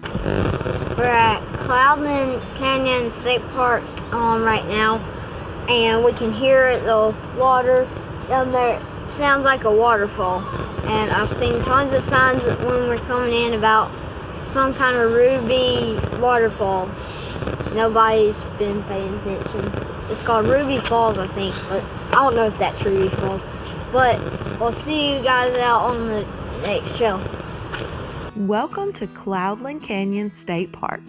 We're at Cloudland Canyon State Park right now, and we can hear the water down there. It sounds like a waterfall, and I've seen tons of signs when we're coming in about some kind of ruby waterfall. Nobody's been paying attention. It's called Ruby Falls, I think, but I don't know if that's Ruby Falls. But we'll see you guys out on the next show. Welcome to Cloudland Canyon State Park.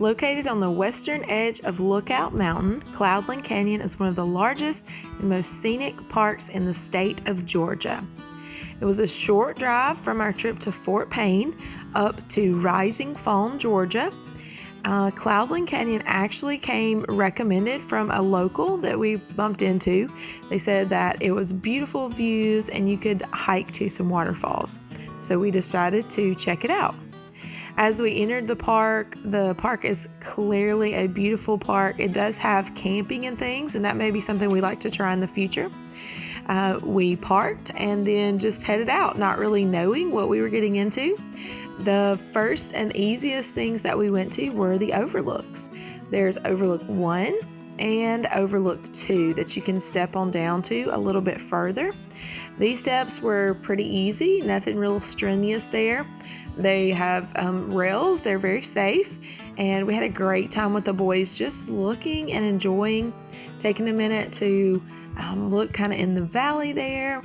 Located on the western edge of Lookout Mountain, Cloudland Canyon is one of the largest and most scenic parks in the state of Georgia. It was a short drive from our trip to Fort Payne up to Rising Fawn Georgia. Cloudland Canyon actually came recommended from a local that we bumped into. They said that it was beautiful views and you could hike to some waterfalls. So we decided to check it out. As we entered the park is clearly a beautiful park. It does have camping and things, and that may be something we like to try in the future. We parked and then just headed out, not really knowing what we were getting into. The first and easiest things that we went to were the Overlooks. There's Overlook 1 and Overlook 2 that you can step on down to a little bit further. These steps were pretty easy, nothing real strenuous there. They have rails, they're very safe, and we had a great time with the boys just looking and enjoying, taking a minute to look kind of in the valley there.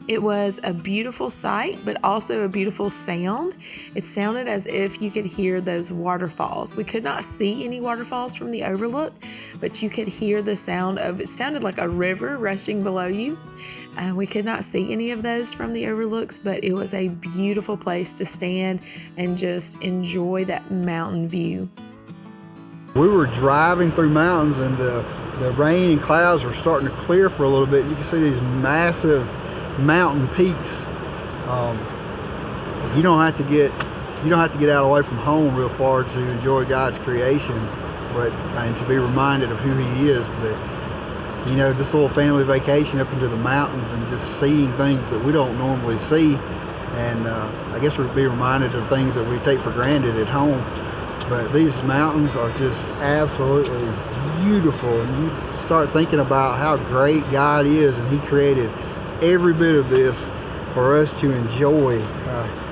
It was a beautiful sight, but also a beautiful sound. It sounded as if you could hear those waterfalls. We could not see any waterfalls from the Overlook, but you could hear the sound of, it sounded like a river rushing below you. We could not see any of those from the Overlooks, but it was a beautiful place to stand and just enjoy that mountain view. We were driving through mountains and the rain and clouds were starting to clear for a little bit. You can see these massive mountain peaks. You don't have to get out away from home real far to enjoy God's creation, and to be reminded of who He is. But you know, this little family vacation up into the mountains and just seeing things that we don't normally see, and I guess we'd be reminded of things that we take for granted at home. But these mountains are just absolutely beautiful, and you start thinking about how great God is, and He created every bit of this for us to enjoy,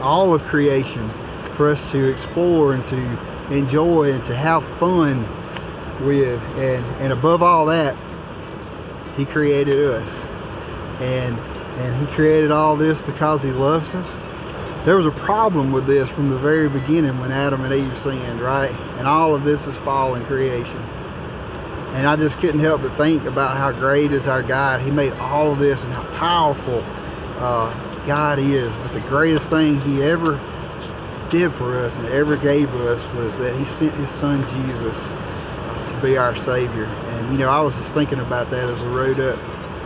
all of creation, for us to explore and to enjoy and to have fun with, and above all that, He created us, and He created all this because He loves us. There was a problem with this from the very beginning when Adam and Eve sinned, right? And all of this is fallen creation. And I just couldn't help but think about how great is our God. He made all of this and how powerful God is. But the greatest thing He ever did for us and ever gave us was that He sent His Son Jesus to be our Savior. And you know, I was just thinking about that as we rode up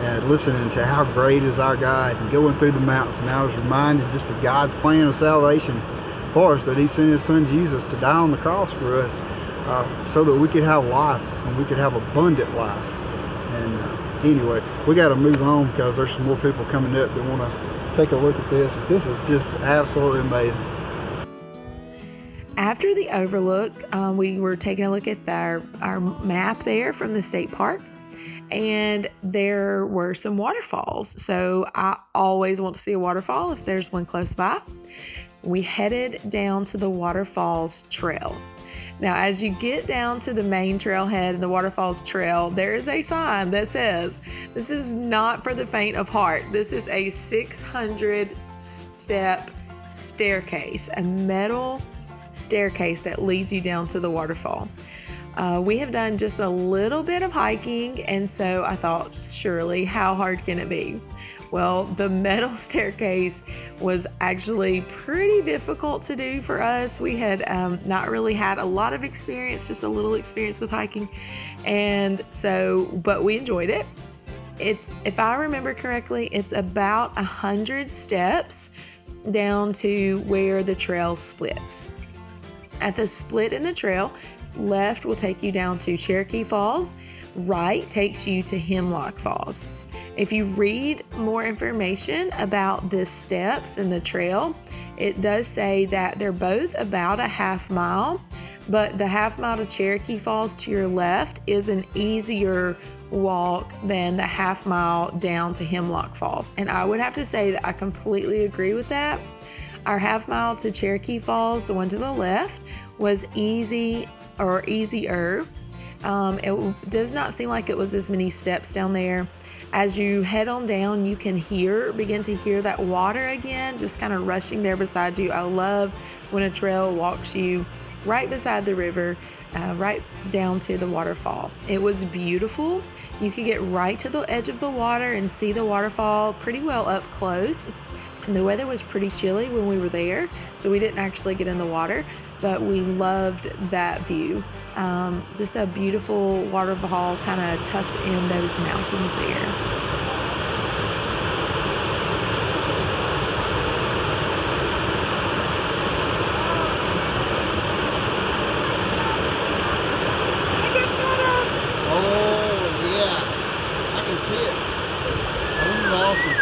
and listening to how great is our God and going through the mountains. And I was reminded just of God's plan of salvation for us, that He sent His Son Jesus to die on the cross for us, so that we could have life and we could have abundant life. And anyway, we got to move on because there's some more people coming up that want to take a look at this. But this is just absolutely amazing. After the Overlook, we were taking a look at our map there from the state park, and there were some waterfalls. So I always want to see a waterfall if there's one close by. We headed down to the Waterfalls Trail. Now, as you get down to the main trailhead in the Waterfalls Trail, there is a sign that says, "This is not for the faint of heart." This is a 600-step staircase, a metal staircase that leads you down to the waterfall. We have done just a little bit of hiking, and so I thought, surely, how hard can it be? Well, the metal staircase was actually pretty difficult to do for us. We had not really had a lot of experience, just a little experience with hiking, and so, but we enjoyed it. If I remember correctly, it's about 100 steps down to where the trail splits. At the split in the trail, left will take you down to Cherokee Falls. Right takes you to Hemlock Falls. If you read more information about the steps and the trail, it does say that they're both about a half mile, but the half mile to Cherokee Falls to your left is an easier walk than the half mile down to Hemlock Falls. And I would have to say that I completely agree with that. Our half mile to Cherokee Falls, the one to the left, was easy or easier. It does not seem like it was as many steps down there. As you head on down, you can begin to hear that water again, just kind of rushing there beside you. I love when a trail walks you right beside the river, right down to the waterfall. It was beautiful. You could get right to the edge of the water and see the waterfall pretty well up close. And the weather was pretty chilly when we were there, so we didn't actually get in the water, but we loved that view. Just a beautiful waterfall kind of tucked in those mountains there. Oh, yeah. I can see it. Oh, this is awesome.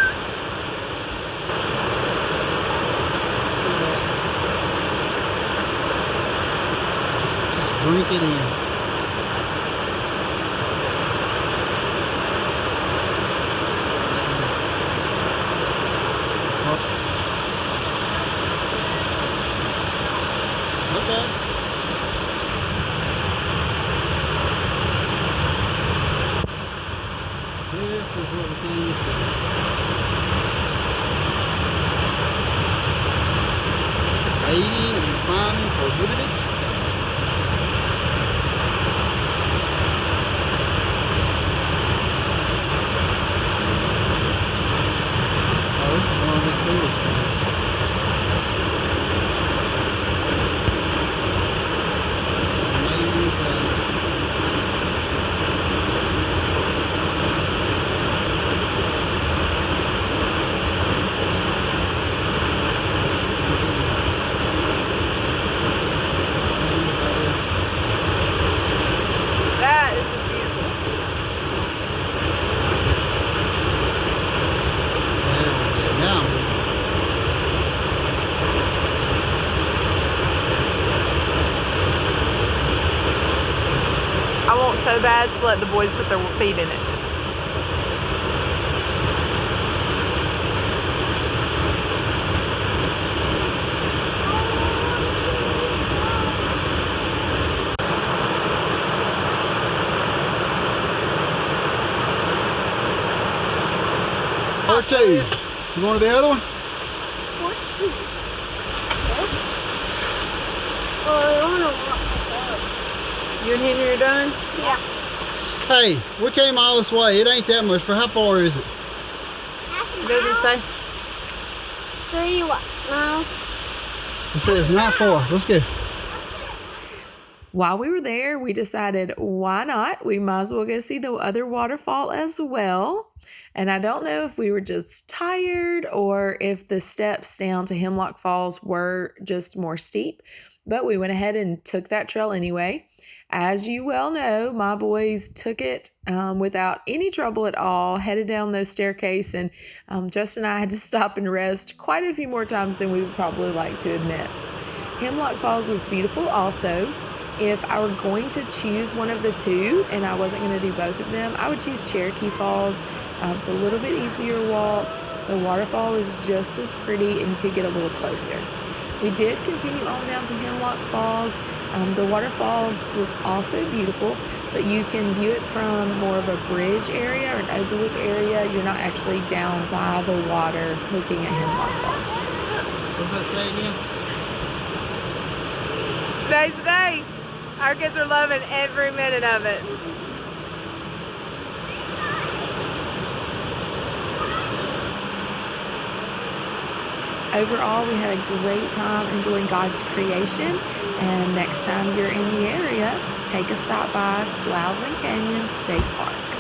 Just drink it in. Okay. This is what the thing is. 80 and climbing prohibited. Oh, this is one of the coolest things. That is just beautiful. Now, I want so bad to let the boys put their feet in it. part two. You going to the other one? You and Henry are done? Yeah. Hey, we came all this way. It ain't that much. For how far is it? What does it say? 3 miles. It says not far. Let's go. While we were there, we decided, why not? We might as well go see the other waterfall as well. And I don't know if we were just tired or if the steps down to Hemlock Falls were just more steep, but we went ahead and took that trail anyway. As you well know, my boys took it without any trouble at all, headed down those staircase, and Justin and I had to stop and rest quite a few more times than we would probably like to admit. Hemlock Falls was beautiful also. If I were going to choose one of the two, and I wasn't going to do both of them, I would choose Cherokee Falls. It's a little bit easier walk. The waterfall is just as pretty, and you could get a little closer. We did continue on down to Hemlock Falls. The waterfall was also beautiful, but you can view it from more of a bridge area or an overlook area. You're not actually down by the water looking at Hemlock Falls. What's that say again? Today's the day. Our kids are loving every minute of it. Overall, we had a great time enjoying God's creation. And next time you're in the area, take a stop by Cloudland Canyon State Park.